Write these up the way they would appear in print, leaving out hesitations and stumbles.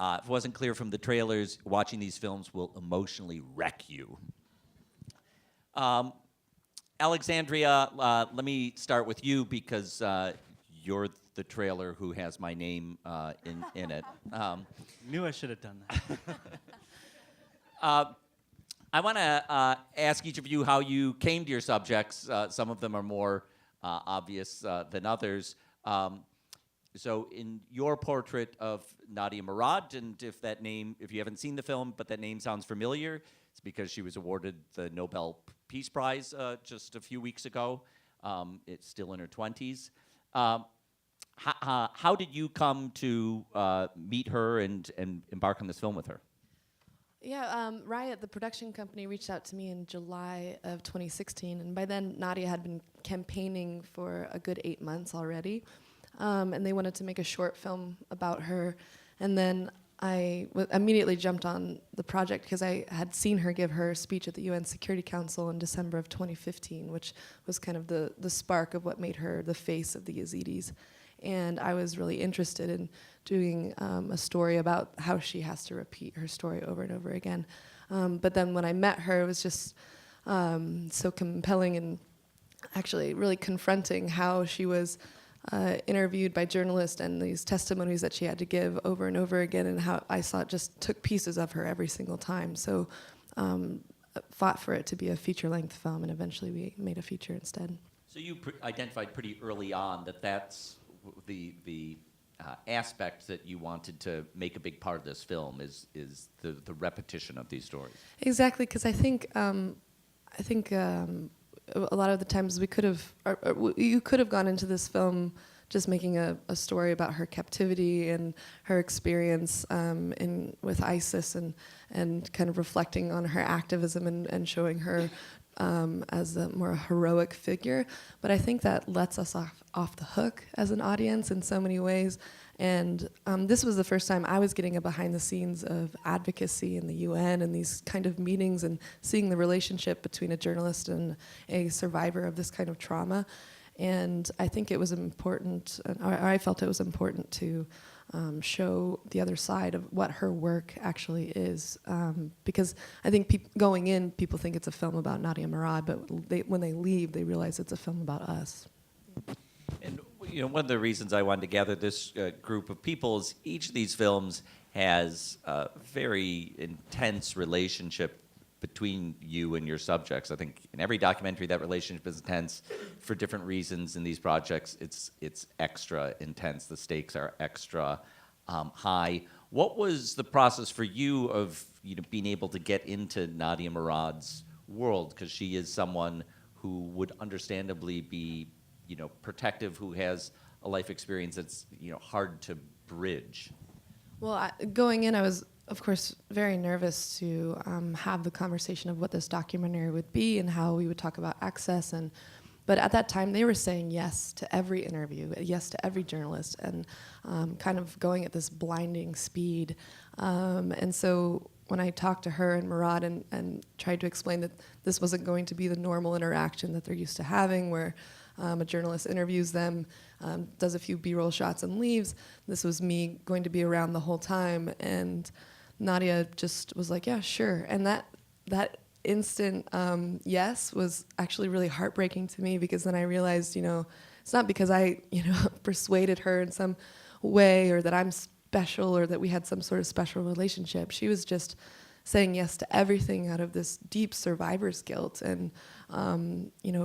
If it wasn't clear from the trailers, watching these films will emotionally wreck you. Alexandria, let me start with you because you're the trailer who has my name in it. Knew I should have done that. I want to ask each of you how you came to your subjects. Some of them are more obvious than others. So in your portrait of Nadia Murad, and if you haven't seen the film, but that name sounds familiar, it's because she was awarded the Nobel Peace Prize just a few weeks ago. It's still in her 20s. How did you come to meet her and embark on this film with her? Yeah, Riot, the production company, reached out to me in July of 2016, and by then Nadia had been campaigning for a good 8 months already, and they wanted to make a short film about her. And then I immediately jumped on the project because I had seen her give her speech at the UN Security Council in December of 2015, which was kind of the spark of what made her the face of the Yazidis. And I was really interested in doing a story about how she has to repeat her story over and over again. But then when I met her, it was just so compelling and actually really confronting how she was interviewed by journalists and these testimonies that she had to give over and over again, and how I saw it just took pieces of her every single time. So fought for it to be a feature-length film, and eventually we made a feature instead. So you identified pretty early on that that's the aspect that you wanted to make a big part of this film is the repetition of these stories. Exactly, because I think a lot of the times we could have, you could have gone into this film just making a story about her captivity and her experience with ISIS and kind of reflecting on her activism and showing her as a more heroic figure. But I think that lets us off the hook as an audience in so many ways. And this was the first time I was getting a behind the scenes of advocacy in the UN and these kind of meetings and seeing the relationship between a journalist and a survivor of this kind of trauma. And I think it was important, or I felt it was important to show the other side of what her work actually is. Because I think going in, people think it's a film about Nadia Murad, but when they leave, they realize it's a film about us. And one of the reasons I wanted to gather this group of people is each of these films has a very intense relationship between you and your subjects. I think in every documentary that relationship is intense for different reasons. In these projects, it's extra intense. The stakes are extra high. What was the process for you of being able to get into Nadia Murad's world? Because she is someone who would understandably be protective, who has a life experience that's hard to bridge. Well, going in, I was, of course, very nervous to have the conversation of what this documentary would be and how we would talk about access. But at that time, they were saying yes to every interview, yes to every journalist, and kind of going at this blinding speed. And so when I talked to her and Murad and tried to explain that this wasn't going to be the normal interaction that they're used to having, where a journalist interviews them, does a few B-roll shots and leaves. This was me going to be around the whole time, and Nadia just was like, yeah, sure. And that instant yes was actually really heartbreaking to me, because then I realized, it's not because I, persuaded her in some way, or that I'm special, or that we had some sort of special relationship. She was just saying yes to everything out of this deep survivor's guilt, and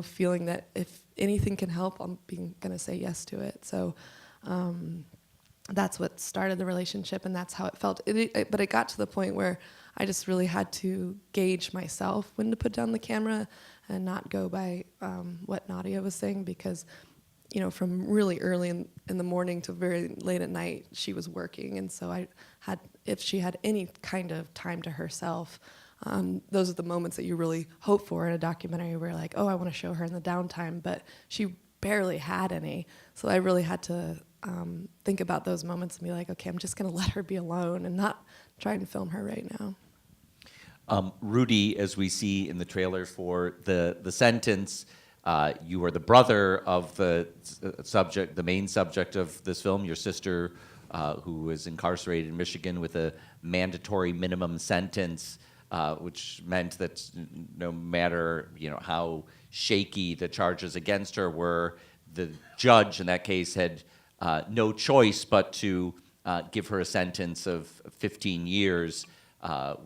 feeling that if anything can help, I'm gonna say yes to it. So that's what started the relationship, and that's how it felt. But it got to the point where I just really had to gauge myself when to put down the camera and not go by what Nadia was saying, because from really early in the morning to very late at night, she was working. And so if she had any kind of time to herself, those are the moments that you really hope for in a documentary, where like, oh, I want to show her in the downtime, but she barely had any. So I really had to think about those moments and be like, okay, I'm just going to let her be alone and not try and film her right now. Rudy, as we see in the trailer for the sentence, you are the brother of the subject, the main subject of this film. Your sister who was incarcerated in Michigan with a mandatory minimum sentence, which meant that no matter how shaky the charges against her were, the judge in that case had no choice but to give her a sentence of 15 years,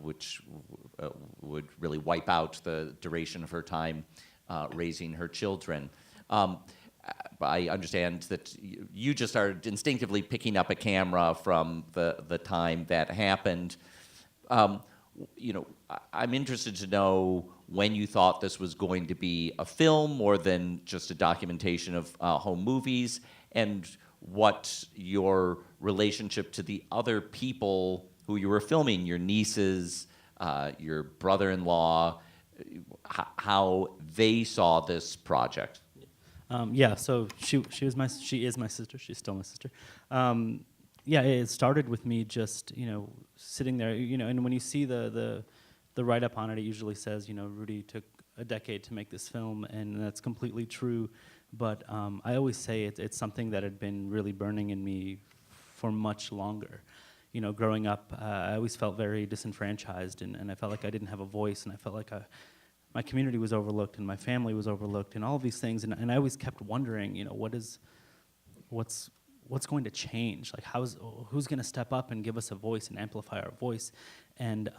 which would really wipe out the duration of her time raising her children. I understand that you just started instinctively picking up a camera from the time that happened. I'm interested to know when you thought this was going to be a film more than just a documentation of home movies, and what your relationship to the other people who you were filming, your nieces, your brother-in-law, how they saw this project. Yeah, so she is my sister. She's still my sister. Yeah, it started with me just sitting there, and when you see the write-up on it, it usually says Rudy took a decade to make this film, and that's completely true. But I always say it's something that had been really burning in me for much longer. Growing up, I always felt very disenfranchised, and I felt like I didn't have a voice, and I felt like my community was overlooked, and my family was overlooked, and all of these things. And I always kept wondering, what's going to change? Like, who's going to step up and give us a voice and amplify our voice? And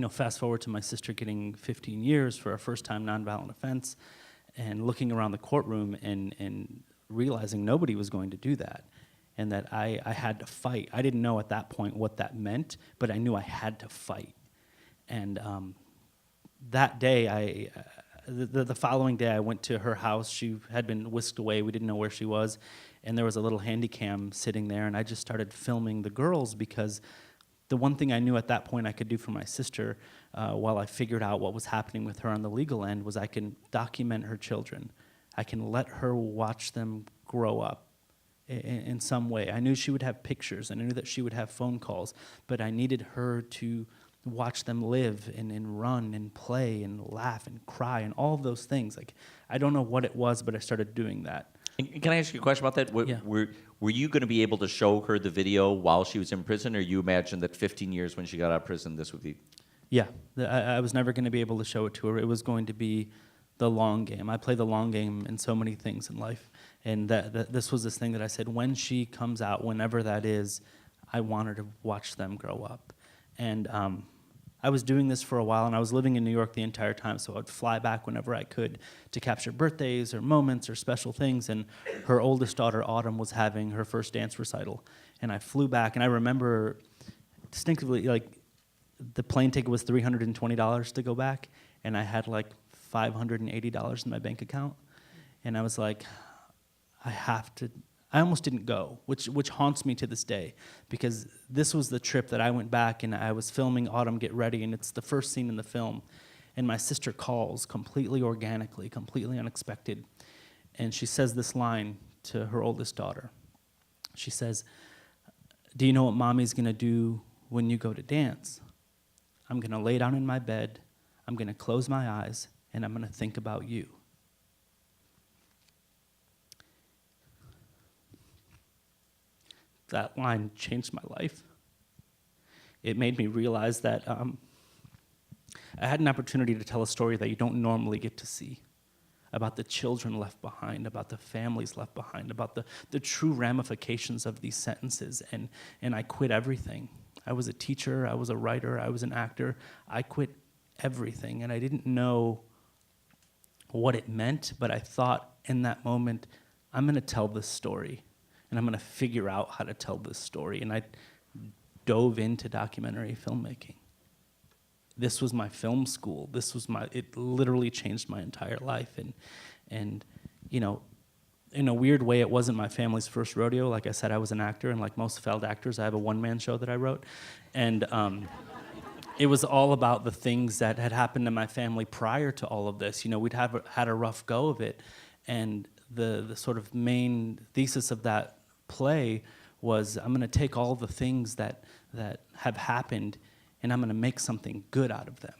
fast forward to my sister getting 15 years for a first-time nonviolent offense, and looking around the courtroom and realizing nobody was going to do that, and that I had to fight. I didn't know at that point what that meant, but I knew I had to fight. And that day, the following day, I went to her house. She had been whisked away. We didn't know where she was, and there was a little handy cam sitting there, and I just started filming the girls, because the one thing I knew at that point I could do for my sister, while I figured out what was happening with her on the legal end, was I can document her children. I can let her watch them grow up in some way. I knew she would have pictures, and I knew that she would have phone calls, but I needed her to watch them live and run and play and laugh and cry and all of those things. Like, I don't know what it was, but I started doing that. And can I ask you a question about that? Yeah. Were you going to be able to show her the video while she was in prison, or you imagined that 15 years when she got out of prison, this would be? Yeah, I was never going to be able to show it to her. It was going to be the long game. I play the long game in so many things in life, and that this was this thing that I said, when she comes out, whenever that is, I want her to watch them grow up. And I was doing this for a while, and I was living in New York the entire time, so I would fly back whenever I could to capture birthdays or moments or special things. And her oldest daughter, Autumn, was having her first dance recital, and I flew back, and I remember distinctively, like, the plane ticket was $320 to go back, and I had like $580 in my bank account, and I was like, I almost didn't go, which haunts me to this day, because this was the trip that I went back and I was filming Autumn get ready, and it's the first scene in the film, and my sister calls completely organically, completely unexpected, and she says this line to her oldest daughter. She says, "Do you know what mommy's gonna do when you go to dance? I'm gonna lay down in my bed, I'm gonna close my eyes, and I'm gonna think about you." That line changed my life. It made me realize that I had an opportunity to tell a story that you don't normally get to see, about the children left behind, about the families left behind, about the true ramifications of these sentences, and I quit everything. I was a teacher, I was a writer, I was an actor. I quit everything, and I didn't know what it meant, but I thought in that moment, I'm gonna tell this story, and I'm gonna figure out how to tell this story, and I dove into documentary filmmaking. This was my film school. It literally changed my entire life, and in a weird way, it wasn't my family's first rodeo. Like I said, I was an actor, and like most failed actors, I have a one-man show that I wrote. And it was all about the things that had happened to my family prior to all of this. We'd had a rough go of it. And the sort of main thesis of that play was, I'm gonna take all the things that have happened, and I'm gonna make something good out of them.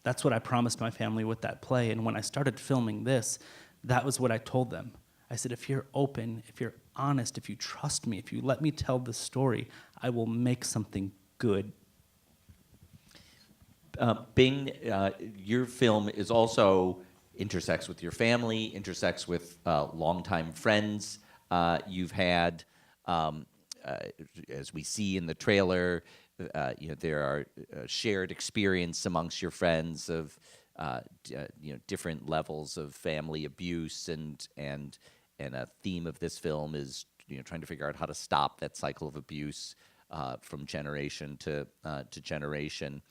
That's what I promised my family with that play. And when I started filming this, that was what I told them. I said, if you're open, if you're honest, if you trust me, if you let me tell the story, I will make something good. Bing, your film is also intersects with your family, intersects with longtime friends you've had. As we see in the trailer, there are shared experience amongst your friends of different levels of family abuse, and a theme of this film is trying to figure out how to stop that cycle of abuse from generation to generation.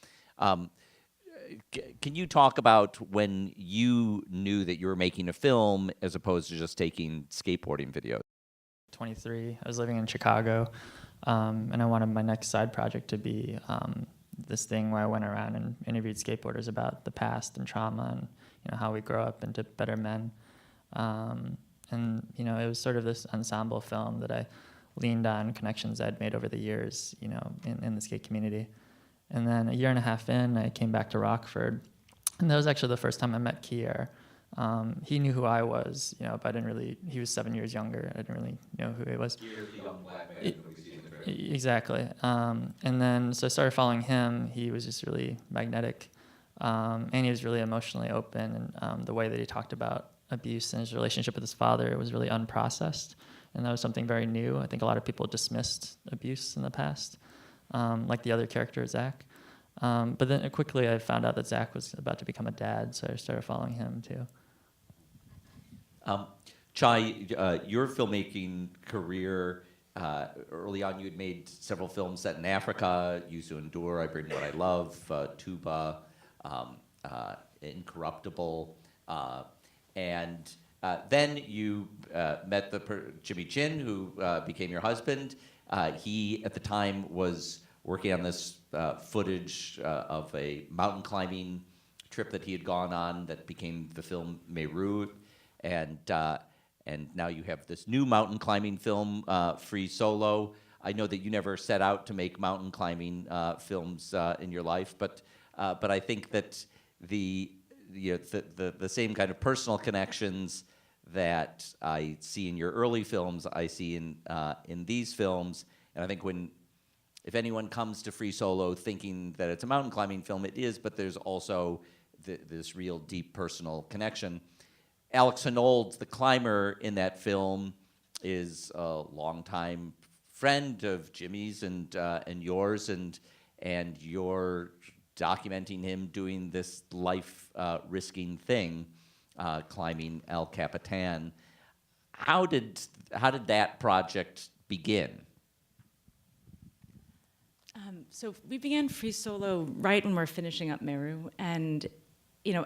Can you talk about when you knew that you were making a film as opposed to just taking skateboarding videos? 23. I was living in Chicago, and I wanted my next side project to be this thing where I went around and interviewed skateboarders about the past and trauma and how we grow up into better men. And it was sort of this ensemble film that I leaned on connections I'd made over the years, in the skate community. And then a year and a half in, I came back to Rockford, and that was actually the first time I met Kier. He knew who I was, but I didn't really. He was 7 years younger. I didn't really know who he was. Kier's the young black man who we see in the trailer. Exactly. And then so I started following him. He was just really magnetic, and he was really emotionally open. And the way that he talked about abuse and his relationship with his father was really unprocessed, and that was something very new. I think a lot of people dismissed abuse in the past. Like the other character, Zach. But then quickly I found out that Zach was about to become a dad, so I started following him too. Chai, your filmmaking career, early on you had made several films set in Africa, Use to Endure, I Bring What I Love, Tuba, Incorruptible, and then you met Jimmy Chin, who became your husband. He, at the time, was working on this footage of a mountain climbing trip that he had gone on that became the film Meru, and now you have this new mountain climbing film, Free Solo. I know that you never set out to make mountain climbing films in your life, but I think that the same kind of personal connections that I see in your early films, I see in these films. And I think if anyone comes to Free Solo thinking that it's a mountain climbing film, it is, but there's also this real deep personal connection. Alex Honnold, the climber in that film, is a longtime friend of Jimmy's and yours, and you're documenting him doing this life-risking thing, climbing El Capitan. How did that project begin? So we began Free Solo right when we were finishing up Meru, and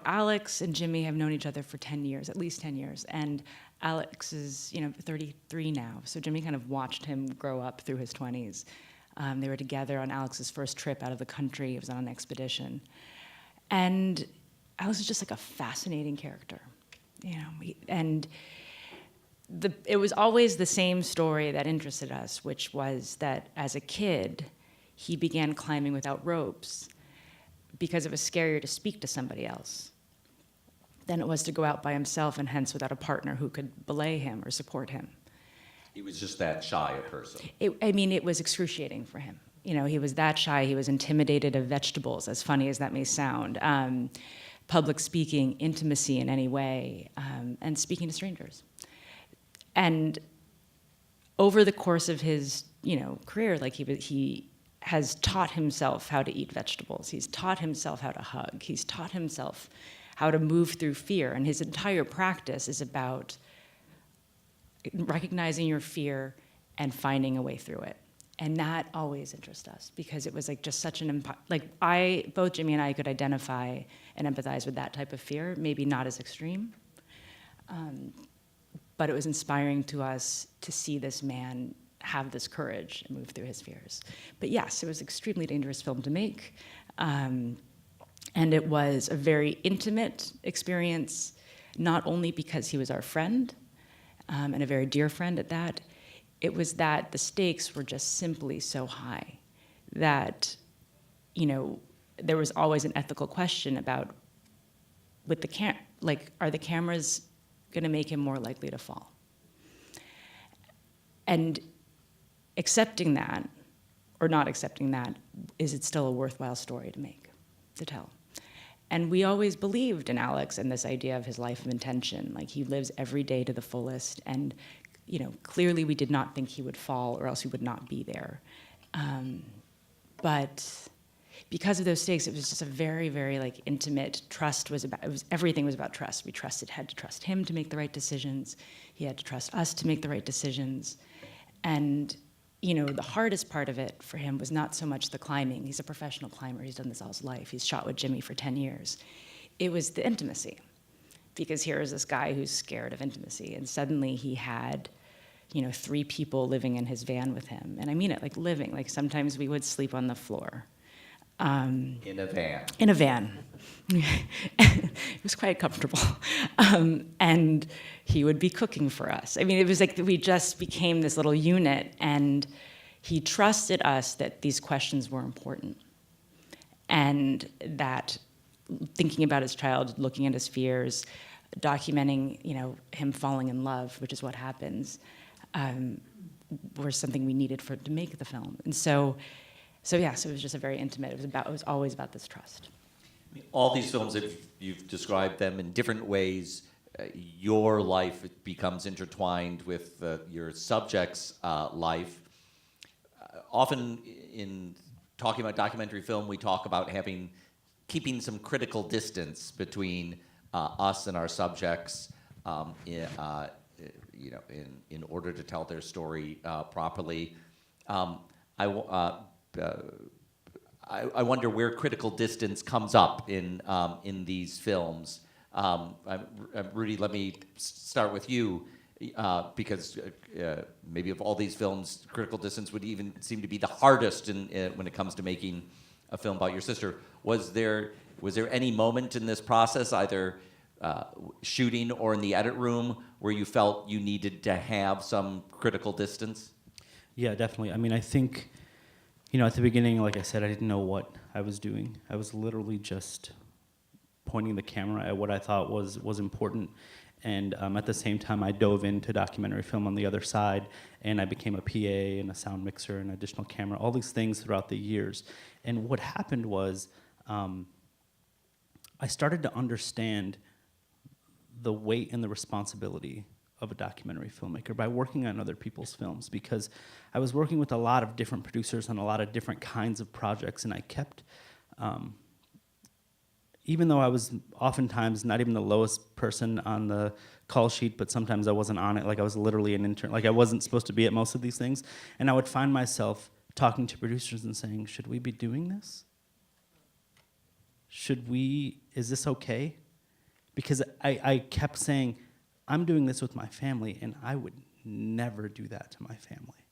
Alex and Jimmy have known each other for 10 years, at least 10 years, and Alex is 33 now, so Jimmy kind of watched him grow up through his 20s. They were together on Alex's first trip out of the country. It was on an expedition, and Alex is just like a fascinating character, and it was always the same story that interested us, which was that as a kid, he began climbing without ropes because it was scarier to speak to somebody else than it was to go out by himself, and hence without a partner who could belay him or support him. He was just that shy a person. It was excruciating for him. He was that shy. He was intimidated of vegetables, as funny as that may sound. Public speaking, intimacy in any way, and speaking to strangers. And over the course of his, career, he has taught himself how to eat vegetables. He's taught himself how to hug. He's taught himself how to move through fear. And his entire practice is about recognizing your fear and finding a way through it. And that always interests us because it was just such both Jimmy and I could identify and empathize with that type of fear, maybe not as extreme. But it was inspiring to us to see this man have this courage and move through his fears. But yes, it was an extremely dangerous film to make. And it was a very intimate experience, not only because he was our friend, and a very dear friend at that. It was that the stakes were just simply so high that, there was always an ethical question about, are the cameras going to make him more likely to fall? And accepting that, or not accepting that, is it still a worthwhile story to make, to tell? And we always believed in Alex and this idea of his life of intention. Like, he lives every day to the fullest, and clearly we did not think he would fall, or else he would not be there. But because of those stakes, it was just a very, very intimate. Trust was about. Everything was about trust. We had to trust him to make the right decisions. He had to trust us to make the right decisions, and the hardest part of it for him was not so much the climbing. He's a professional climber. He's done this all his life. He's shot with Jimmy for 10 years. It was the intimacy, because here is this guy who's scared of intimacy, and suddenly he had 3 people living in his van with him. And I mean it, living. Sometimes we would sleep on the floor. In a van. In a van. It was quite comfortable. And he would be cooking for us. I mean, it was like we just became this little unit, and he trusted us that these questions were important. And that thinking about his child, looking at his fears, documenting, him falling in love, which is what happens, were something we needed to make the film. And so it was just a very intimate. It was always about this trust. All these films, if you've described them in different ways, your life becomes intertwined with your subject's life. Often in talking about documentary film, we talk about keeping some critical distance between us and our subjects, in order to tell their story properly. I wonder where critical distance comes up in these films. Rudy, let me start with you, because maybe of all these films, critical distance would even seem to be the hardest when it comes to making a film about your sister. Was there any moment in this process, either shooting or in the edit room, where you felt you needed to have some critical distance? Yeah, definitely. I mean, I think, at the beginning, like I said, I didn't know what I was doing. I was literally just pointing the camera at what I thought was important. And at the same time, I dove into documentary film on the other side, and I became a PA and a sound mixer and additional camera, all these things throughout the years. And what happened was I started to understand the weight and the responsibility of a documentary filmmaker by working on other people's films, because I was working with a lot of different producers on a lot of different kinds of projects, and I kept, even though I was oftentimes not even the lowest person on the call sheet, but sometimes I wasn't on it, I was literally an intern, I wasn't supposed to be at most of these things, and I would find myself talking to producers and saying, should we be doing this? Is this okay? Because I kept saying, I'm doing this with my family, and I would never do that to my family.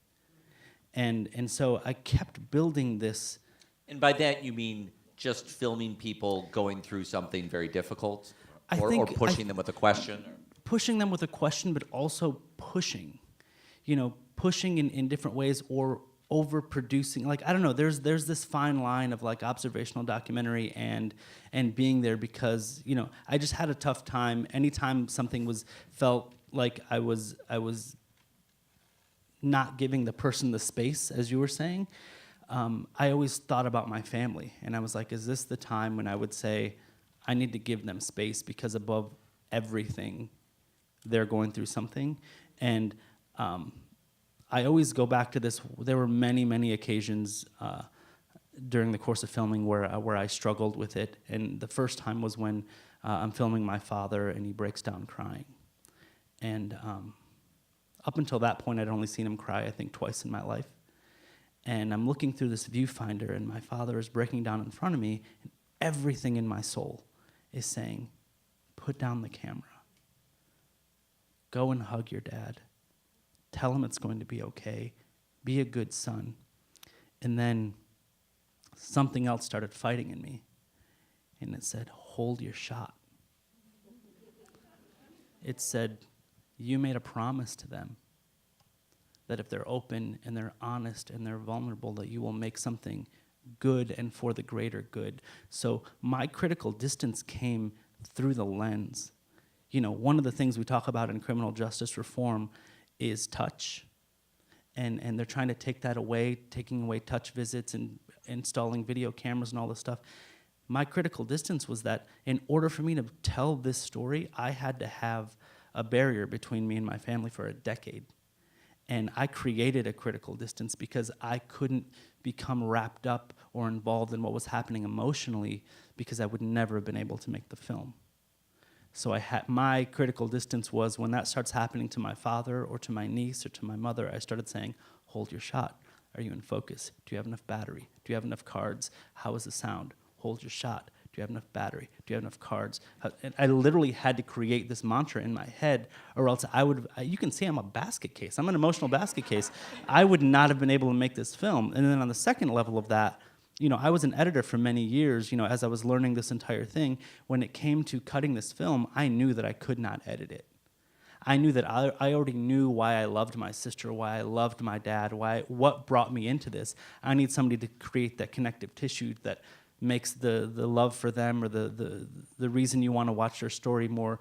And so I kept building this. And by that you mean just filming people going through something very difficult? Or pushing them with a question? Pushing them with a question, but also pushing. Pushing in different ways, or overproducing. I don't know, there's this fine line of observational documentary and being there, because I just had a tough time anytime something felt like I was not giving the person the space, as you were saying. I always thought about my family, and I was like, is this the time when I would say I need to give them space, because above everything they're going through something. And I always go back to this. There were many, many occasions during the course of filming where I struggled with it. And the first time was when I'm filming my father, and he breaks down crying. And up until that point, I'd only seen him cry, I think, twice in my life. And I'm looking through this viewfinder, and my father is breaking down in front of me, and everything in my soul is saying, put down the camera. Go and hug your dad. Tell him it's going to be okay. Be a good son. And then something else started fighting in me. And it said, hold your shot. It said, you made a promise to them that if they're open and they're honest and they're vulnerable, that you will make something good and for the greater good. So my critical distance came through the lens. One of the things we talk about in criminal justice reform is touch. and they're trying to take that away, taking away touch visits and installing video cameras and all this stuff. My critical distance was that in order for me to tell this story, I had to have a barrier between me and my family for a decade. And I created a critical distance because I couldn't become wrapped up or involved in what was happening emotionally, because I would never have been able to make the film. So my critical distance was when that starts happening to my father or to my niece or to my mother, I started saying, hold your shot. Are you in focus? Do you have enough battery? Do you have enough cards? How is the sound? Hold your shot. Do you have enough battery? Do you have enough cards? And I literally had to create this mantra in my head, or else you can see I'm a basket case. I'm an emotional basket case. I would not have been able to make this film. And then on the second level of that, I was an editor for many years, as I was learning this entire thing. When it came to cutting this film, I knew that I could not edit it. I knew that I already knew why I loved my sister, why I loved my dad, what brought me into this. I need somebody to create that connective tissue that makes the love for them or the reason you want to watch their story more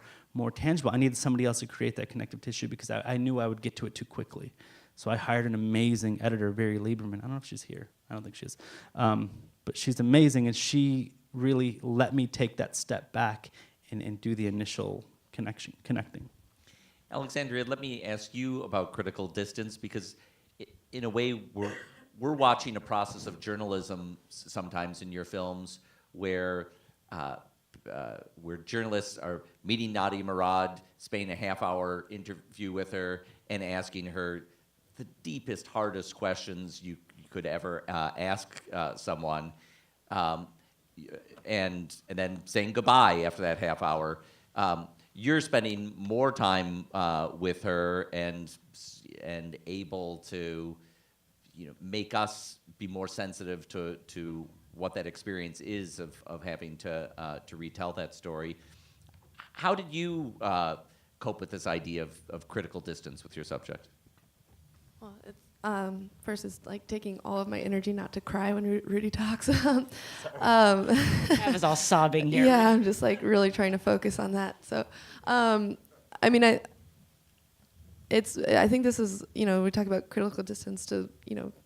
tangible. I needed somebody else to create that connective tissue because I knew I would get to it too quickly. So I hired an amazing editor, Very Lieberman. I don't know if she's here. I don't think she is. But she's amazing, and she really let me take that step back and do the initial connecting. Alexandria, let me ask you about critical distance, because in a way we're watching a process of journalism sometimes in your films where journalists are meeting Nadia Murad, spending a half-hour interview with her, and asking her the deepest, hardest questions you could ever ask someone, and then saying goodbye after that half hour. You're spending more time with her and able to, make us be more sensitive to what that experience is of having to retell that story. How did you cope with this idea of critical distance with your subject? Well, it's, first is like taking all of my energy not to cry when Rudy talks. I was all sobbing here. Yeah, I'm just like really trying to focus on that. So, I think this is, we talk about critical distance to,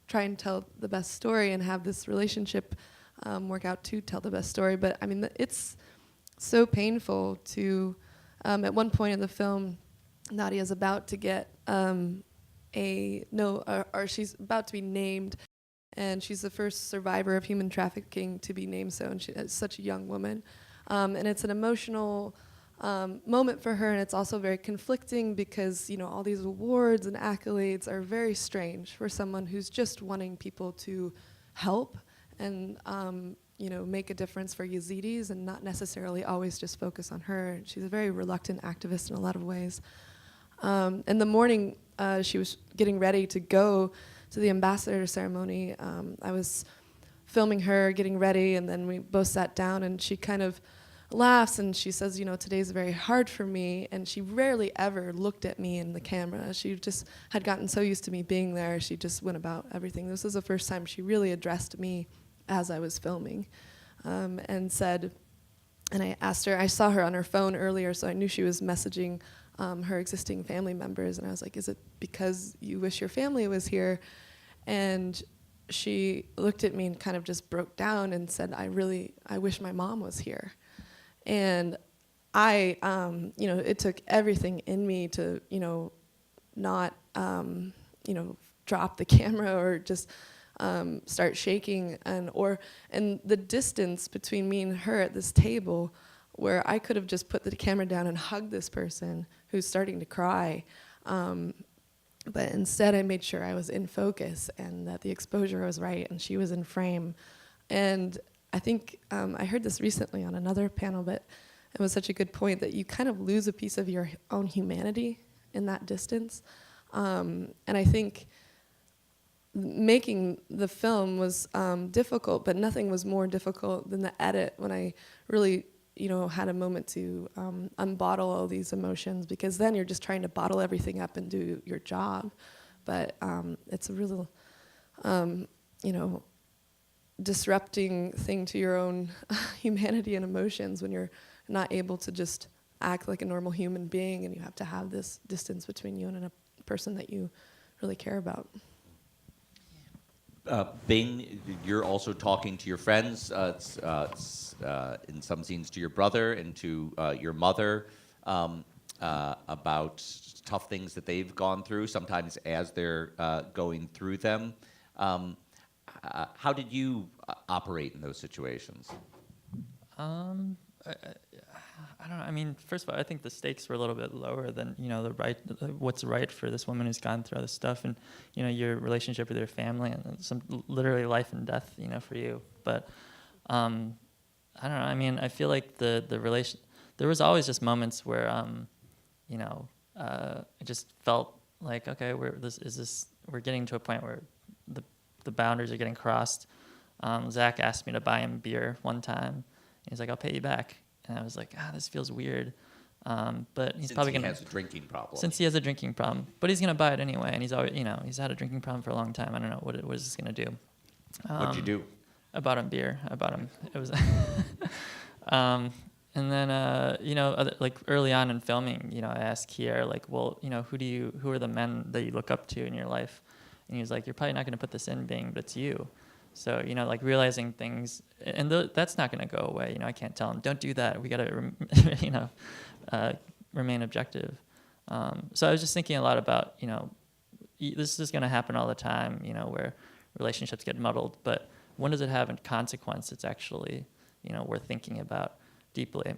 try and tell the best story and have this relationship work out to tell the best story. But it's so painful to, at one point in the film, Nadia's about to get she's about to be named, and she's the first survivor of human trafficking to be named so, and she's such a young woman. And it's an emotional moment for her, and it's also very conflicting because, all these awards and accolades are very strange for someone who's just wanting people to help and, make a difference for Yazidis and not necessarily always just focus on her. She's a very reluctant activist in a lot of ways. In the morning, she was getting ready to go to the ambassador ceremony. I was filming her getting ready, and then we both sat down, and she kind of laughs, and she says, today's very hard for me, and she rarely ever looked at me in the camera. She just had gotten so used to me being there, she just went about everything. This was the first time she really addressed me as I was filming, and said, and I asked her, I saw her on her phone earlier, so I knew she was messaging her existing family members, and I was like, is it because you wish your family was here? And she looked at me and kind of just broke down and said, I wish my mom was here. And it took everything in me to, not, drop the camera or just start shaking, and the distance between me and her at this table, where I could have just put the camera down and hugged this person who's starting to cry. But instead I made sure I was in focus and that the exposure was right and she was in frame. And I think I heard this recently on another panel, but it was such a good point that you kind of lose a piece of your own humanity in that distance. And I think making the film was difficult, but nothing was more difficult than the edit when I really had a moment to unbottle all these emotions, because then you're just trying to bottle everything up and do your job. But it's a real, disrupting thing to your own humanity and emotions when you're not able to just act like a normal human being, and you have to have this distance between you and a person that you really care about. Bing, you're also talking to your friends, in some scenes to your brother and to your mother, about tough things that they've gone through, sometimes as they're going through them. How did you operate in those situations? I don't know. I mean, first of all, I think the stakes were a little bit lower than, what's right for this woman who's gone through all this stuff, and, your relationship with your family, and some literally life and death, for you. But I don't know. I mean, I feel like the relation. There was always just moments where, I just felt like, okay, we're getting to a point where the boundaries are getting crossed. Zach asked me to buy him beer one time. He's like, I'll pay you back. And I was like, this feels weird. But he's probably going to... Since he has a drinking problem. Since he has a drinking problem. But he's going to buy it anyway. And he's always, he's had a drinking problem for a long time. I don't know what is this going to do. What'd you do? I bought him beer. It was... and then, like early on in filming, I asked Kier, like, well, who are the men that you look up to in your life? And he was like, you're probably not going to put this in, Bing, but it's you. So, like realizing things, and that's not going to go away. I can't tell him, don't do that. We got to, remain objective. So I was just thinking a lot about, this is going to happen all the time, where relationships get muddled. But when does it have a consequence? It's actually, worth thinking about deeply.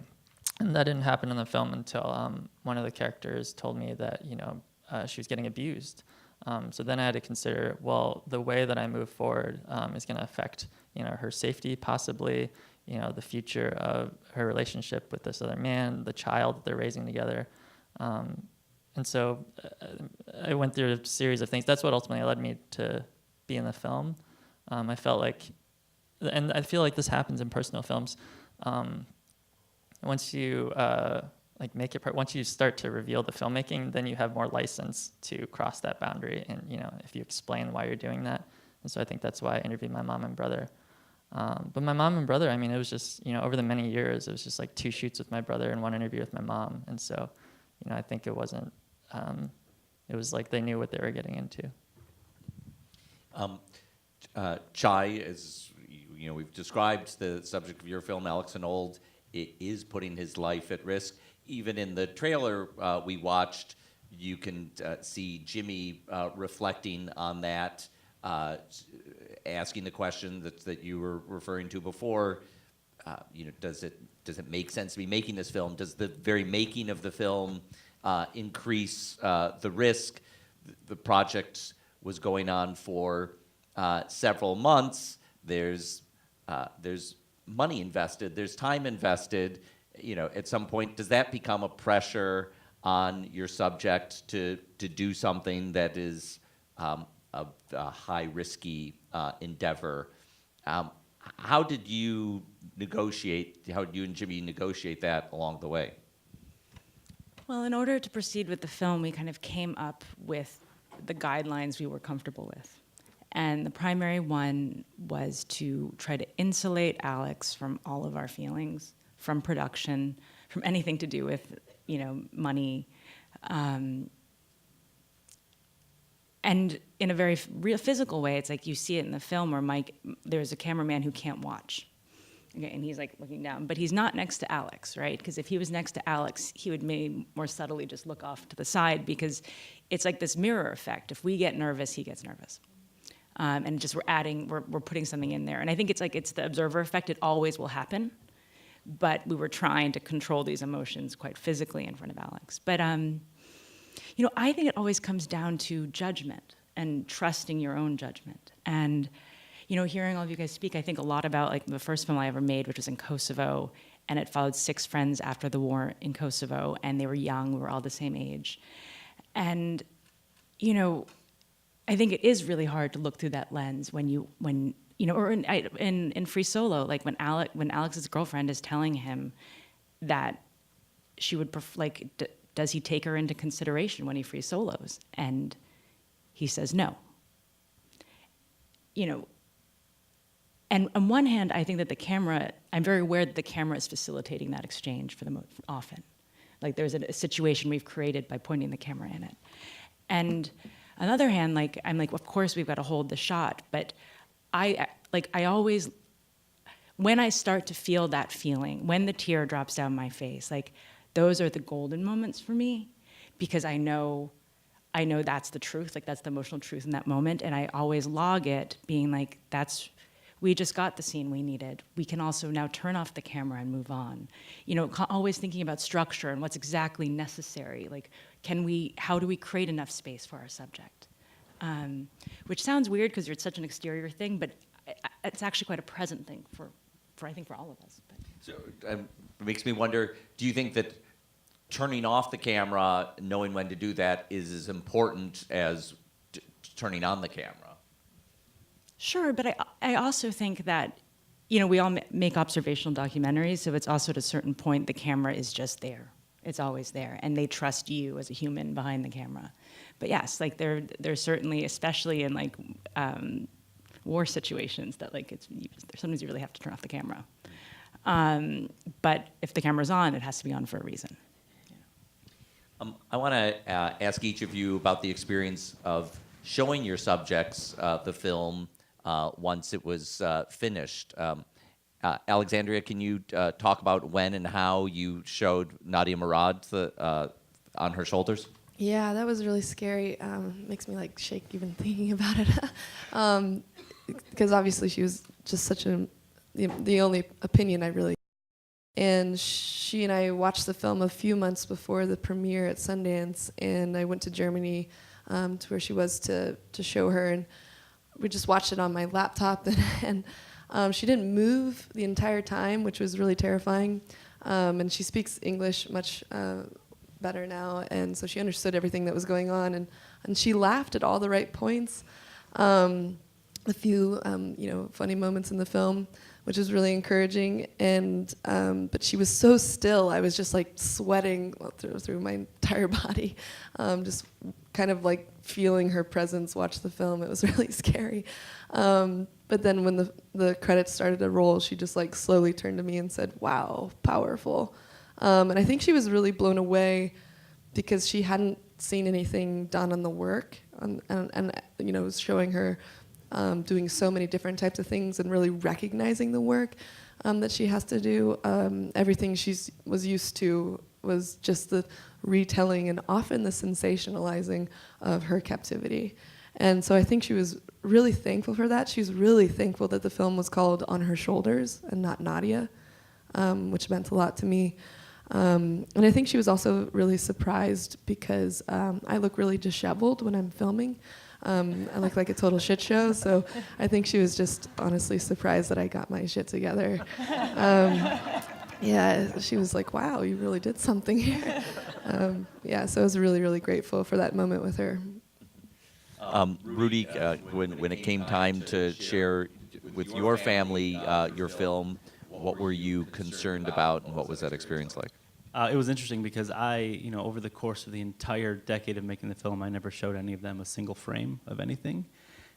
And that didn't happen in the film until one of the characters told me that, she was getting abused. So then I had to consider, well, the way that I move forward is going to affect, her safety, possibly, the future of her relationship with this other man, the child that they're raising together. And so I went through a series of things. That's what ultimately led me to be in the film. I felt like, and I feel like this happens in personal films. Once you once you start to reveal the filmmaking, then you have more license to cross that boundary. And, if you explain why you're doing that. And so I think that's why I interviewed my mom and brother. But my mom and brother, I mean, it was just, over the many years, it was just like 2 shoots with my brother and 1 interview with my mom. And so, I think it wasn't, it was like they knew what they were getting into. Chai, as we've described the subject of your film, Alex and Old, it is putting his life at risk. Even in the trailer we watched, you can see Jimmy reflecting on that, asking the question that you were referring to before. Does it make sense to be making this film? Does the very making of the film increase the risk? The project was going on for several months. There's money invested. There's time invested. At some point, does that become a pressure on your subject to do something that is a high risky endeavor? How did you and Jimmy negotiate that along the way? Well, in order to proceed with the film, we kind of came up with the guidelines we were comfortable with. And the primary one was to try to insulate Alex from all of our feelings, from production, from anything to do with, money. And in a very real physical way, it's like you see it in the film where there's a cameraman who can't watch. Okay, and he's like looking down, but he's not next to Alex, right? Because if he was next to Alex, he would maybe more subtly just look off to the side, because it's like this mirror effect. If we get nervous, he gets nervous. And just we're putting something in there. And I think it's the observer effect. It always will happen. But we were trying to control these emotions quite physically in front of Alex. But, I think it always comes down to judgment and trusting your own judgment. And, hearing all of you guys speak, I think a lot about like the first film I ever made, which was in Kosovo, and it followed 6 friends after the war in Kosovo, and they were young, we were all the same age. And, I think it is really hard to look through that lens or in Free Solo, like when Alex's girlfriend is telling him that she would does he take her into consideration when he free solos? And he says no. And on one hand, I think that I'm very aware that the camera is facilitating that exchange for them often. Like there's a situation we've created by pointing the camera in it. And on the other hand, I'm like, of course we've got to hold the shot, but I always, when I start to feel that feeling, when the tear drops down my face, like those are the golden moments for me, because I know that's the truth, like that's the emotional truth in that moment, and I always log it, being like, we just got the scene we needed. We can also now turn off the camera and move on. You know, always thinking about structure and what's exactly necessary. Like, how do we create enough space for our subject? Which sounds weird because it's such an exterior thing, but it's actually quite a present thing for I think for all of us. But. So it makes me wonder, do you think that turning off the camera, knowing when to do that, is as important as turning on the camera? Sure, but I also think that, you know, we all make observational documentaries, so it's also at a certain point the camera is just there. It's always there, and they trust you as a human behind the camera. But yes, like there's certainly, especially in like war situations, that like sometimes you really have to turn off the camera. But if the camera's on, it has to be on for a reason. I want to ask each of you about the experience of showing your subjects the film once it was finished. Alexandria, can you talk about when and how you showed Nadia Murad on her shoulders? Yeah, that was really scary. Makes me like shake even thinking about it. Because obviously she was just such the only opinion I really. And she and I watched the film a few months before the premiere at Sundance, and I went to Germany to where she was to show her, and we just watched it on my laptop, and she didn't move the entire time, which was really terrifying. And she speaks English much better now, and so she understood everything that was going on, and she laughed at all the right points. A few funny moments in the film, which was really encouraging, and but she was so still. I was just like sweating through my entire body, just kind of like feeling her presence. Watch the film; it was really scary. But then when the credits started to roll, she just like slowly turned to me and said, "Wow, powerful." And I think she was really blown away because she hadn't seen anything done on the work, and it was showing her doing so many different types of things and really recognizing the work that she has to do. Everything she was used to was just the retelling and often the sensationalizing of her captivity. And so I think she was really thankful for that. She was really thankful that the film was called On Her Shoulders and not Nadia, which meant a lot to me. And I think she was also really surprised because I look really disheveled when I'm filming. I look like a total shit show, so I think she was just honestly surprised that I got my shit together. Yeah, she was like, "Wow, you really did something here." So I was really, really grateful for that moment with her. Rudy, when it came time to share with your family your film, what were you concerned about, and what was that experience like? It was interesting because over the course of the entire decade of making the film, I never showed any of them a single frame of anything.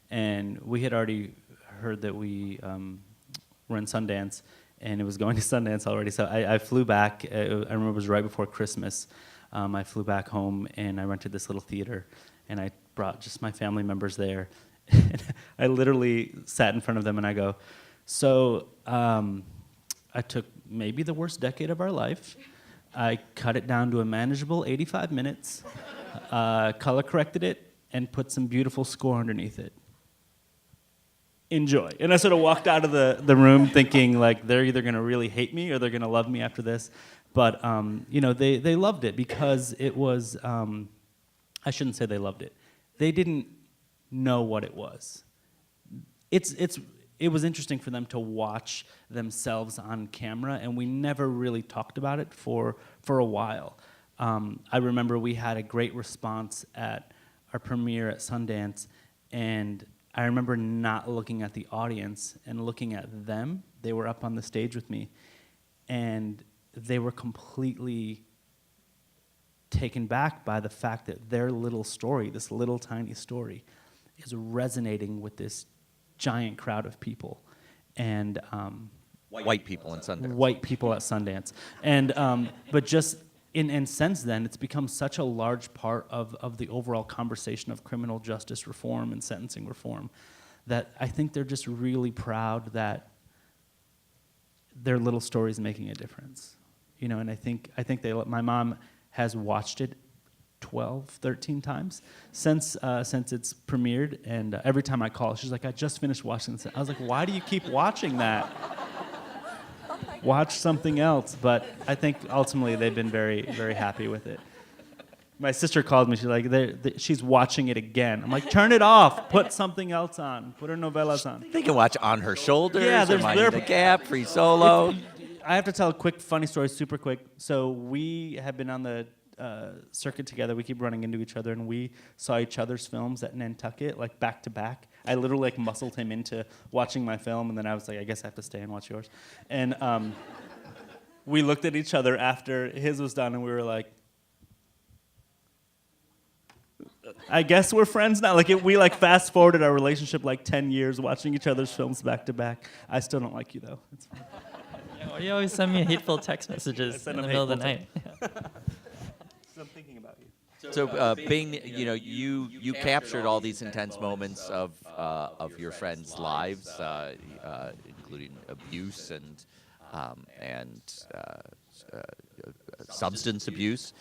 And we had already heard that we were in Sundance, and it was going to Sundance already. So I flew back. I remember it was right before Christmas. I flew back home, and I rented this little theater, and I brought just my family members there. And I literally sat in front of them, and I go, so I took maybe the worst decade of our life. I cut it down to a manageable 85 minutes, color corrected it, and put some beautiful score underneath it. Enjoy. And I sort of walked out of the room thinking, like, they're either going to really hate me or they're going to love me after this. But, they loved it because it was, I shouldn't say they loved it. They didn't know what it was. It was interesting for them to watch themselves on camera, and we never really talked about it for a while. I remember we had a great response at our premiere at Sundance, and I remember not looking at the audience and looking at them. They were up on the stage with me, and they were completely taken back by the fact that their little story, this little tiny story, is resonating with this giant crowd of people, and White people in Sundance. White people at Sundance, and but just and since then, it's become such a large part of the overall conversation of criminal justice reform and sentencing reform that I think they're just really proud that their little story is making a difference. You know, and I think my mom has watched it 12, 13 times since it's premiered, and every time I call, she's like, I just finished watching this. I was like, why do you keep watching that? Watch something else. But I think ultimately they've been very, very happy with it. My sister called me, she's like, she's watching it again. I'm like, turn it off, put something else on, put her novellas on. They can watch On Her Shoulders, Yeah, or Minding the Gap, Free Solo. I have to tell a quick funny story, super quick. So we have been on the circuit together. We keep running into each other, and we saw each other's films at Nantucket, like back to back. I literally like muscled him into watching my film, and then I was like, I guess I have to stay and watch yours. And we looked at each other after his was done, and we were like, I guess we're friends now. Like we like fast forwarded our relationship like 10 years watching each other's films back to back. I still don't like you though. It's fine. Yeah, you always send me hateful text messages in the middle of the night. I'm thinking about you. So, Bing, you know, you captured all these intense moments of your friends' lives, including abuse and substance abuse.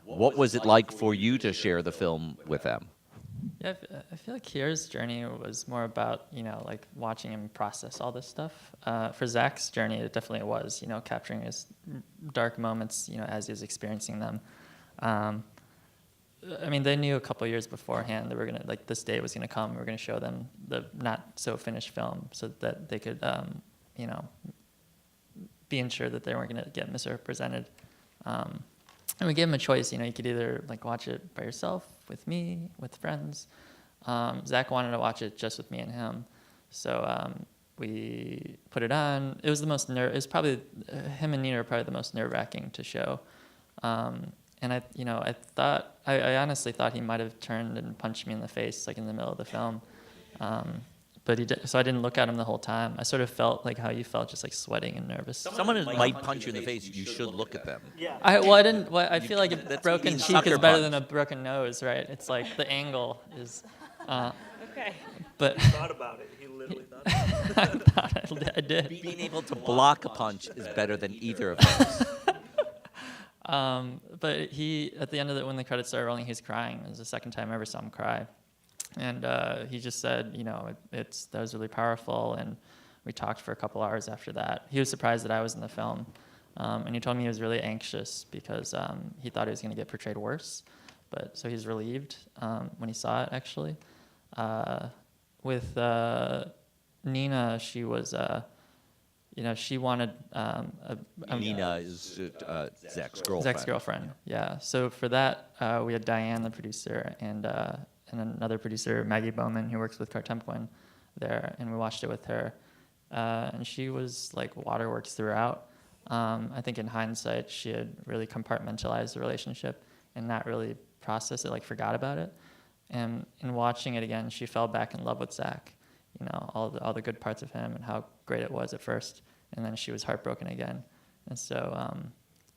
What was it like for you to share the film with them? Yeah, I feel like Kier's journey was more about, you know, like watching him process all this stuff. For Zach's journey, it definitely was, you know, capturing his dark moments, you know, as he was experiencing them. I mean, they knew a couple years beforehand that we're gonna, like, this day was gonna come. We were gonna show them the not so finished film so that they could, you know, be ensured that they weren't gonna get misrepresented. And we gave him a choice. You know, you could either like watch it by yourself, with me, with friends. Zach wanted to watch it just with me and him, so we put it on. It was the most it was probably him and Nina are probably the most nerve-wracking to show. And I honestly thought he might have turned and punched me in the face, like in the middle of the film. But he did, so I didn't look at him the whole time. I sort of felt like how you felt, just like sweating and nervous. Someone who might punch you in the face, you should look at them. Yeah. I feel like a broken cheek sucker is better punch. than a broken nose, right? It's like the angle is. Okay. But Thought about it. He literally thought about it. I did. Being able to block a punch is better than either of those. But he, at the end of it, when the credits started rolling, he was crying. It was the second time I ever saw him cry. And he just said, you know, that was really powerful. And we talked for a couple hours after that. He was surprised that I was in the film. And he told me he was really anxious because he thought he was going to get portrayed worse. So he was relieved when he saw it, actually. With Nina, she was, she wanted... Nina is Zach's girlfriend. Zach's girlfriend, yeah. So for that, we had Diane, the producer, and another producer, Maggie Bowman, who works with Cartempoin there, and we watched it with her. And she was like waterworks throughout. I think in hindsight, she had really compartmentalized the relationship and not really processed it, like forgot about it. And in watching it again, she fell back in love with Zach. You know, all the good parts of him and how great it was at first. And then she was heartbroken again. And so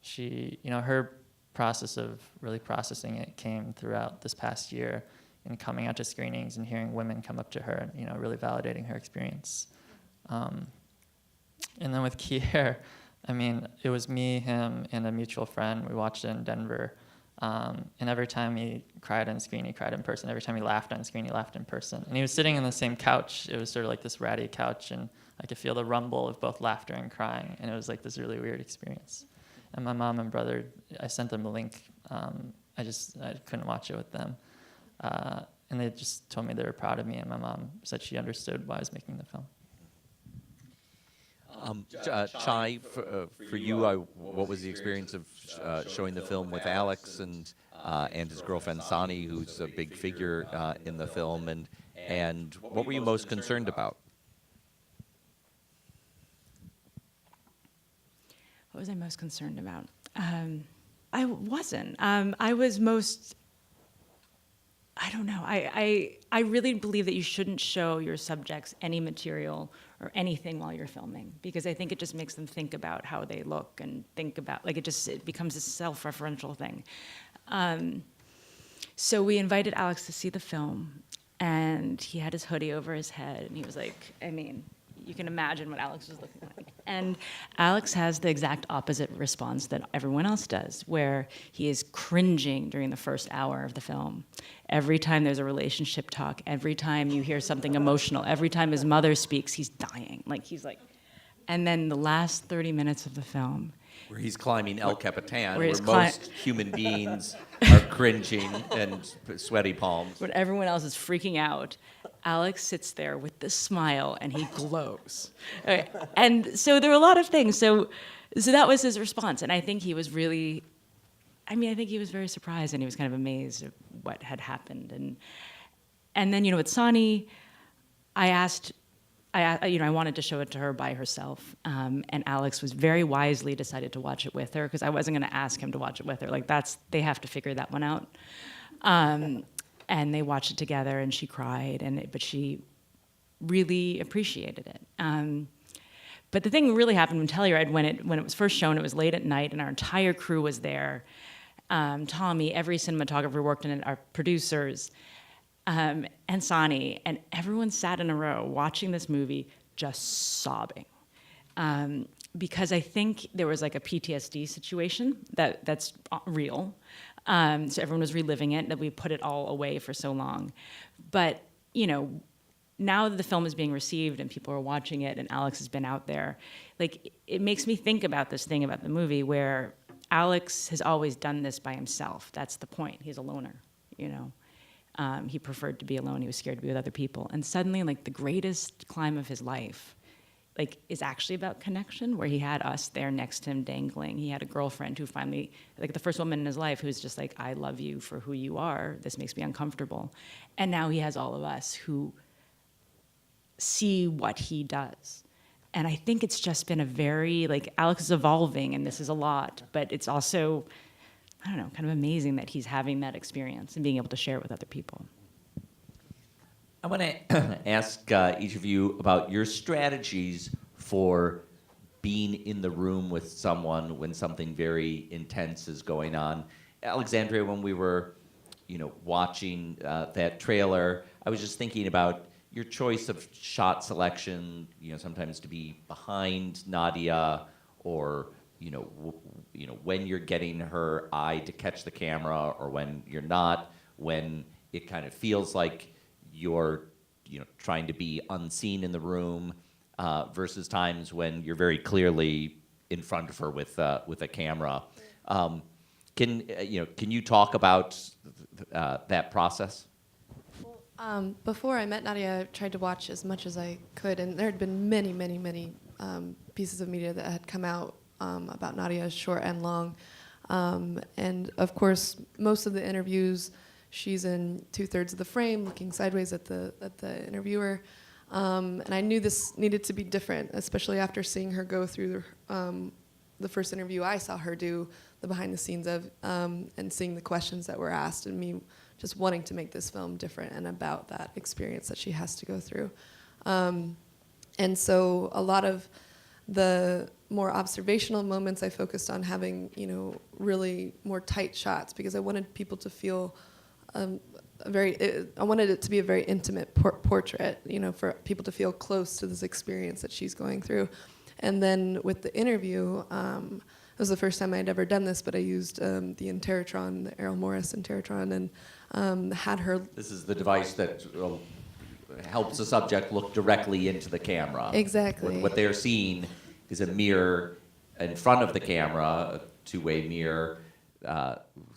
she, you know, her process of really processing it came throughout this past year and coming out to screenings and hearing women come up to her and, you know, really validating her experience. And then with Kier, I mean, it was me, him, and a mutual friend. We watched it in Denver. And every time he cried on screen, he cried in person. Every time he laughed on screen, he laughed in person. And he was sitting on the same couch. It was sort of like this ratty couch, and I could feel the rumble of both laughter and crying. And it was like this really weird experience. And my mom and brother, I sent them a link. I couldn't watch it with them. And they just told me they were proud of me, and my mom said she understood why I was making the film. Chai, for you, what was the experience of showing the film with Alex and his girlfriend Sani, who's a big figure in the film, and what were you most concerned about? What was I most concerned about? I wasn't. I was most... I don't know. I really believe that you shouldn't show your subjects any material or anything while you're filming, because I think it just makes them think about how they look and think about, like, it becomes a self-referential thing. So we invited Alex to see the film, and he had his hoodie over his head, and he was like, I mean, you can imagine what Alex was looking like. And Alex has the exact opposite response that everyone else does, where he is cringing during the first hour of the film. Every time there's a relationship talk, every time you hear something emotional, every time his mother speaks, he's dying. Like, he's like, and then the last 30 minutes of the film, Where he's climbing El Capitan, where where he's most human beings are cringing and sweaty palms. when everyone else is freaking out, Alex sits there with this smile and he glows. And so there were a lot of things. So that was his response. And I think he was really, I think he was very surprised and he was kind of amazed at what had happened. And then, with Sani, I wanted to show it to her by herself. And Alex was very wisely decided to watch it with her because I wasn't going to ask him to watch it with her. Like, they have to figure that one out. And they watched it together, and she cried, but she really appreciated it. But the thing really happened in Telluride when it was first shown. It was late at night, and our entire crew was there. Tommy, every cinematographer worked in it, our producers, and Sani, and everyone sat in a row watching this movie, just sobbing. Because I think there was like a PTSD situation that's real. So everyone was reliving it, that we put it all away for so long. But, now that the film is being received and people are watching it and Alex has been out there, like, it makes me think about this thing about the movie where Alex has always done this by himself. That's the point. He's a loner, He preferred to be alone. He was scared to be with other people. And suddenly, like, the greatest climb of his life, like, is actually about connection, where he had us there next to him dangling. He had a girlfriend who finally, like, the first woman in his life who's just like, I love you for who you are. This makes me uncomfortable. And now he has all of us who see what he does. And I think it's just been a very, like, Alex is evolving, and this is a lot, but it's also, I don't know, kind of amazing that he's having that experience and being able to share it with other people. I want to ask each of you about your strategies for being in the room with someone when something very intense is going on. Alexandria, when we were, watching that trailer, I was just thinking about your choice of shot selection. Sometimes to be behind Nadia, or when you're getting her eye to catch the camera, or when you're not. When it kind of feels like you're trying to be unseen in the room, versus times when you're very clearly in front of her with a camera. Can you talk about that process? Before I met Nadia, I tried to watch as much as I could, and there had been many, many, many pieces of media that had come out about Nadia, short and long. And of course, most of the interviews, she's in 2/3 of the frame, looking sideways at the interviewer. And I knew this needed to be different, especially after seeing her go through the first interview I saw her do, the behind the scenes of, and seeing the questions that were asked, and me just wanting to make this film different and about that experience that she has to go through. And so a lot of the more observational moments I focused on having, really more tight shots, because I wanted people to feel I wanted it to be a very intimate portrait, for people to feel close to this experience that she's going through. And then with the interview, it was the first time I'd ever done this, but I used the Interrotron, the Errol Morris Interrotron, and had her. This is the device that helps the subject look directly into the camera. Exactly. What they're seeing is a mirror in front of the camera, a two-way mirror,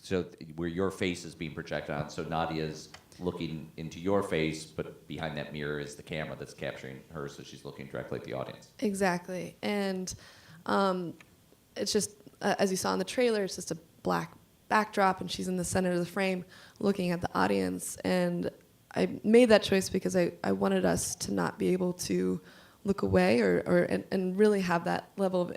so where your face is being projected on. So Nadia's looking into your face, but behind that mirror is the camera that's capturing her, so she's looking directly at the audience. Exactly. And it's just, as you saw in the trailer, it's just a black backdrop, and she's in the center of the frame looking at the audience. And I made that choice because I wanted us to not be able to look away and really have that level of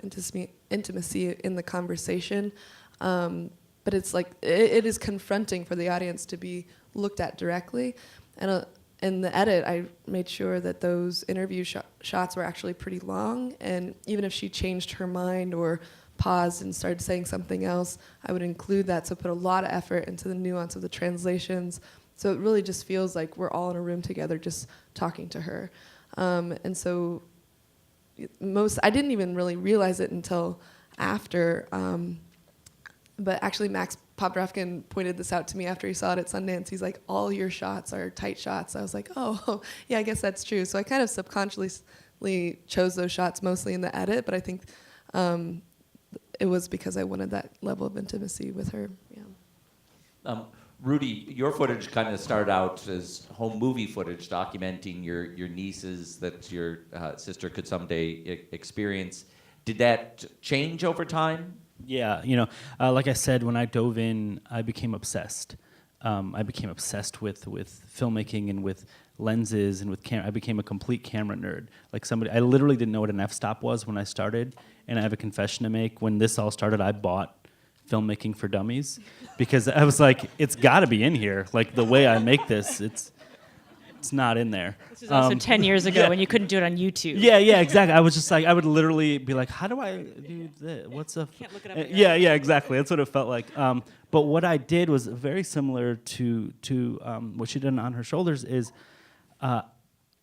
intimacy in the conversation. But it's like, it is confronting for the audience to be looked at directly. And in the edit, I made sure that those interview shots were actually pretty long. And even if she changed her mind or paused and started saying something else, I would include that. So put a lot of effort into the nuance of the translations. So it really just feels like we're all in a room together just talking to her. And so I didn't even really realize it until after, but actually Max Popdorofkin pointed this out to me after he saw it at Sundance. He's like, all your shots are tight shots. I was like, oh, yeah, I guess that's true. So I kind of subconsciously chose those shots mostly in the edit, but I think it was because I wanted that level of intimacy with her. Yeah. Rudy, your footage kind of started out as home movie footage, documenting your nieces that your sister could someday experience. Did that change over time? Yeah, like I said, when I dove in, I became obsessed. I became obsessed with filmmaking and with lenses and with camera. I became a complete camera nerd. I literally didn't know what an f-stop was when I started, and I have a confession to make. When this all started, I bought Filmmaking for Dummies because I was like, it's got to be in here. Like the way I make this, it's not in there. This was also 10 years ago when you couldn't do it on YouTube. Yeah, exactly. I was just like, I would literally be like, how do I do this? What's a... Can't look it up. Yeah, exactly. That's what it felt like. But what I did was very similar to what she did on Her Shoulders is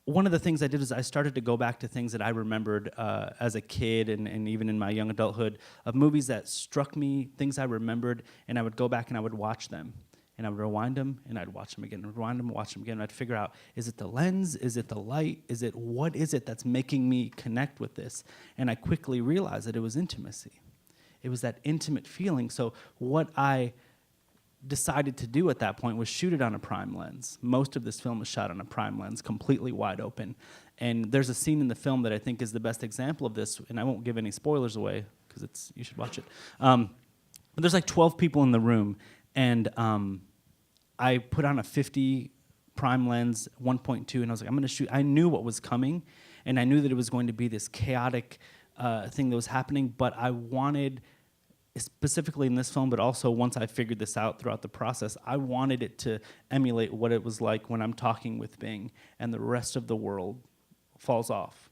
one of the things I did is I started to go back to things that I remembered as a kid and even in my young adulthood of movies that struck me, things I remembered, and I would go back and I would watch them. And I would rewind them, and I'd watch them again, rewind them, watch them again, and I'd figure out, is it the lens? Is it the light? What is it that's making me connect with this? And I quickly realized that it was intimacy. It was that intimate feeling. So what I decided to do at that point was shoot it on a prime lens. Most of this film was shot on a prime lens, completely wide open. And there's a scene in the film that I think is the best example of this, and I won't give any spoilers away, because you should watch it. But there's like 12 people in the room, and I put on a 50 prime lens, 1.2, and I was like, I'm going to shoot. I knew what was coming, and I knew that it was going to be this chaotic thing that was happening, but I wanted, specifically in this film, but also once I figured this out throughout the process, I wanted it to emulate what it was like when I'm talking with Bing and the rest of the world falls off.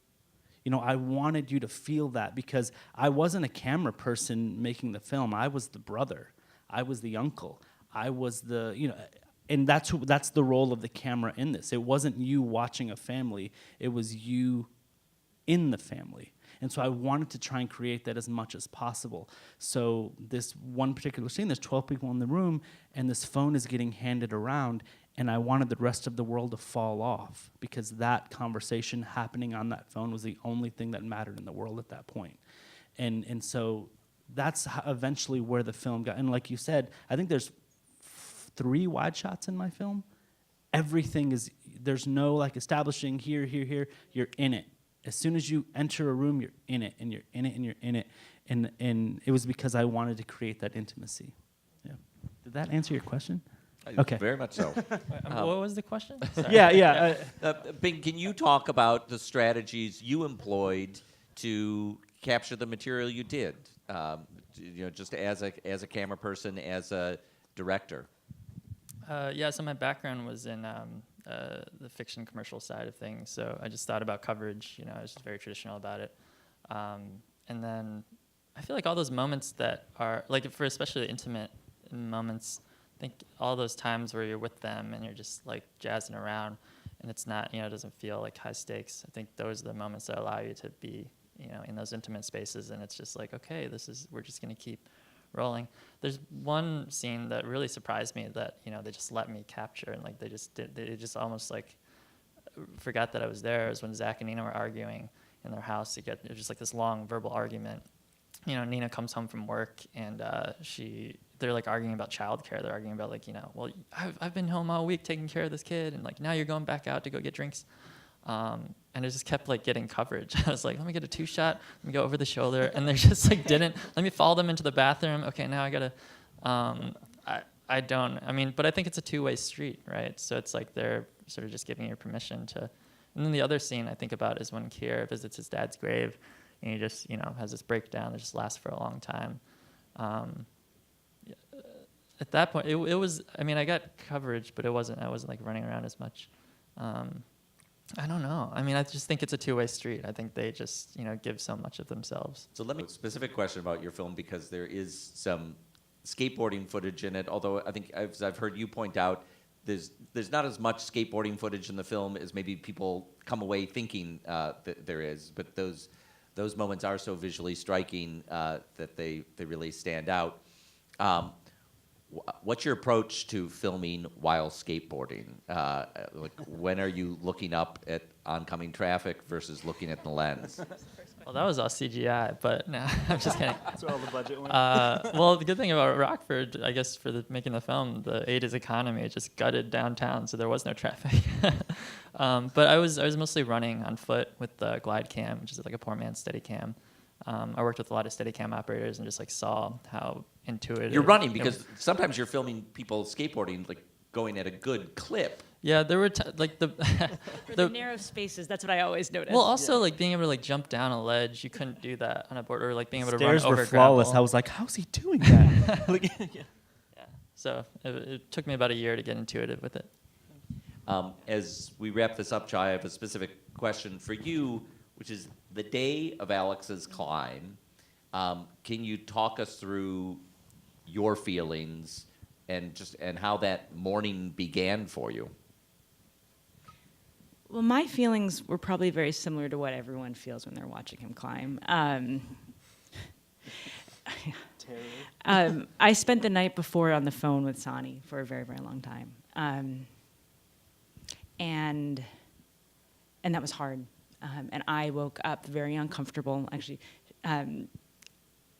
I wanted you to feel that because I wasn't a camera person making the film. I was the brother. I was the uncle. I was the, and that's the role of the camera in this. It wasn't you watching a family. It was you in the family. And so I wanted to try and create that as much as possible. So this one particular scene, there's 12 people in the room, and this phone is getting handed around, and I wanted the rest of the world to fall off because that conversation happening on that phone was the only thing that mattered in the world at that point. And so that's eventually where the film got. And like you said, I think there's 3 wide shots in my film. Everything is, there's no like establishing here, you're in it. As soon as you enter a room, you're in it, and you're in it, and you're in it. And it was because I wanted to create that intimacy. Yeah. Did that answer your question? Okay. Very much so. What was the question? Sorry. Yeah. Bing, can you talk about the strategies you employed to capture the material you did? Just as a camera person, as a director. So my background was in the fiction commercial side of things. So I just thought about coverage. I was just very traditional about it. And then I feel like all those moments that are, like for especially intimate moments, I think all those times where you're with them and you're just like jazzing around and it's not, it doesn't feel like high stakes. I think those are the moments that allow you to be, in those intimate spaces, and it's just like, okay, we're just going to keep rolling. There's one scene that really surprised me that, they just let me capture, and like they just almost like forgot that I was there. It was when Zach and Nina were arguing in their house. It was just like this long verbal argument. Nina comes home from work and they're like arguing about childcare. They're arguing about like, well, I've been home all week taking care of this kid, and like now you're going back out to go get drinks. And it just kept like getting coverage. I was like, let me get a 2-shot, let me go over the shoulder, and they just like didn't. Let me follow them into the bathroom. Okay, now I gotta. But I think it's a 2-way street, right? So it's like they're sort of just giving you permission to. And then the other scene I think about is when Kier visits his dad's grave, and he just has this breakdown that just lasts for a long time. At that point, it was. I got coverage, but I wasn't like running around as much. I don't know. I mean, I just think it's a two-way street. I think they just, give so much of themselves. So let me ask a specific question about your film, because there is some skateboarding footage in it. Although I think, as I've heard you point out, there's not as much skateboarding footage in the film as maybe people come away thinking that there is. But those moments are so visually striking that they really stand out. What's your approach to filming while skateboarding? Like, when are you looking up at oncoming traffic versus looking at the lens? Well, that was all CGI, but no, I'm just kidding. That's where all the budget went. Well, the good thing about Rockford, I guess, for making the film, the 80s economy, it just gutted downtown, so there was no traffic. But I was mostly running on foot with the glide cam, which is like a poor man's steady cam. I worked with a lot of steady cam operators and just saw how intuitive. You're running because sometimes you're filming people skateboarding, like going at a good clip. Yeah, there were the For the narrow spaces, that's what I always notice. well, also being able to jump down a ledge, you couldn't do that on a board, or being able to Stairs run over were flawless. gravel. I was like, how's he doing that? Yeah. So it took me about a year to get intuitive with it. As we wrap this up, Chai, I have a specific question for you, which is the day of Alex's climb. Can you talk us through your feelings and how that morning began for you? Well, my feelings were probably very similar to what everyone feels when they're watching him climb. I spent the night before on the phone with Sonny for a very, very long time. And that was hard. And I woke up very uncomfortable, actually,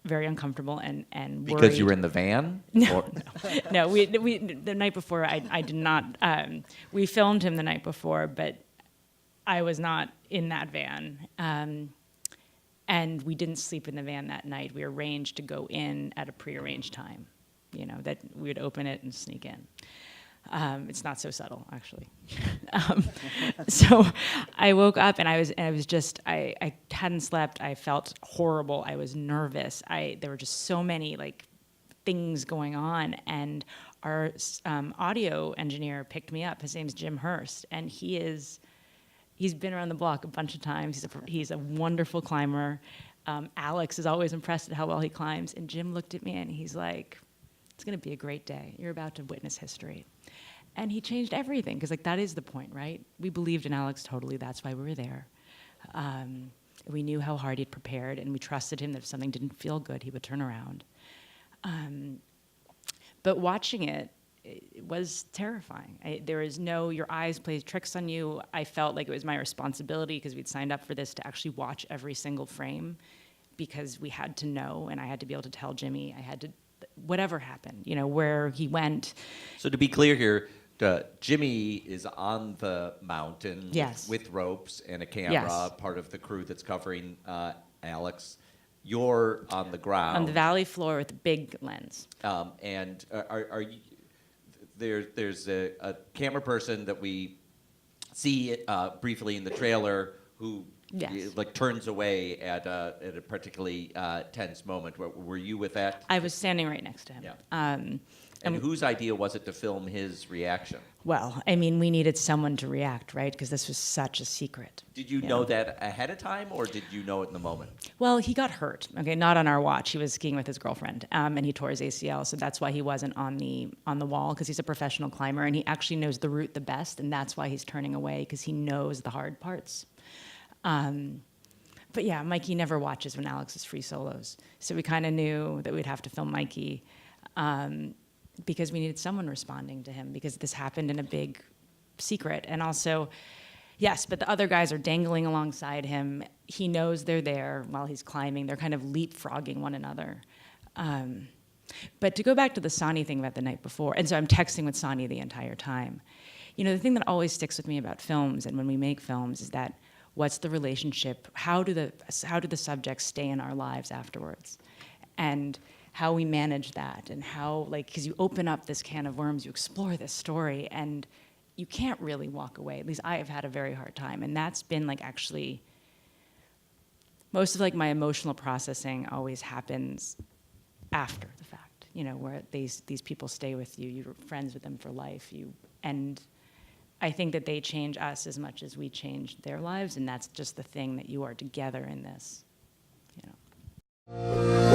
very uncomfortable and worried. Because you were in the van? No, no. We the night before, I did not. We filmed him the night before, but I was not in that van. And we didn't sleep in the van that night. We arranged to go in at a prearranged time, that we would open it and sneak in. It's not so subtle, actually. So I woke up and I hadn't slept. I felt horrible. I was nervous. There were just so many things going on. And our audio engineer picked me up. His name's Jim Hurst, and he's been around the block a bunch of times. He's a wonderful climber. Alex is always impressed at how well he climbs. And Jim looked at me and he's like, "It's going to be a great day. You're about to witness history." And he changed everything, because that is the point, right? We believed in Alex totally. That's why we were there. We knew how hard he'd prepared, and we trusted him that if something didn't feel good, he would turn around. But watching it was terrifying. Your eyes play tricks on you. I felt like it was my responsibility, because we'd signed up for this, to actually watch every single frame, because we had to know, and I had to be able to tell Jimmy, whatever happened, where he went. So to be clear here, Jimmy is on the mountain Yes. with ropes and a camera, Yes. part of the crew that's covering Alex. You're on the ground. On the valley floor with a big lens. And are you, there's a camera person that we see briefly in the trailer who Yes. turns away at a particularly tense moment. Were you with that? I was standing right next to him. Yeah. And whose idea was it to film his reaction? Well, I mean, we needed someone to react, right? Because this was such a secret. Did you know that ahead of time, or did you know it in the moment? Well, he got hurt. Okay, not on our watch. He was skiing with his girlfriend, and he tore his ACL. So that's why he wasn't on the wall, because he's a professional climber and he actually knows the route the best, and that's why he's turning away, because he knows the hard parts. But yeah, Mikey never watches when Alex is free solos, so we kind of knew that we'd have to film Mikey. Because we needed someone responding to him, because this happened in a big secret. And also, yes, but the other guys are dangling alongside him. He knows they're there while he's climbing. They're kind of leapfrogging one another. But to go back to the Sonny thing about the night before, and so I'm texting with Sonny the entire time. The thing that always sticks with me about films and when we make films is that what's the relationship? How do the subjects stay in our lives afterwards? And how we manage that, and how, because you open up this can of worms, you explore this story, and you can't really walk away. At least I have had a very hard time, and that's been actually most of my emotional processing always happens after the fact. Where these people stay with you, you're friends with them for life, and I think that they change us as much as we change their lives, and that's just the thing that you are together in this. You know.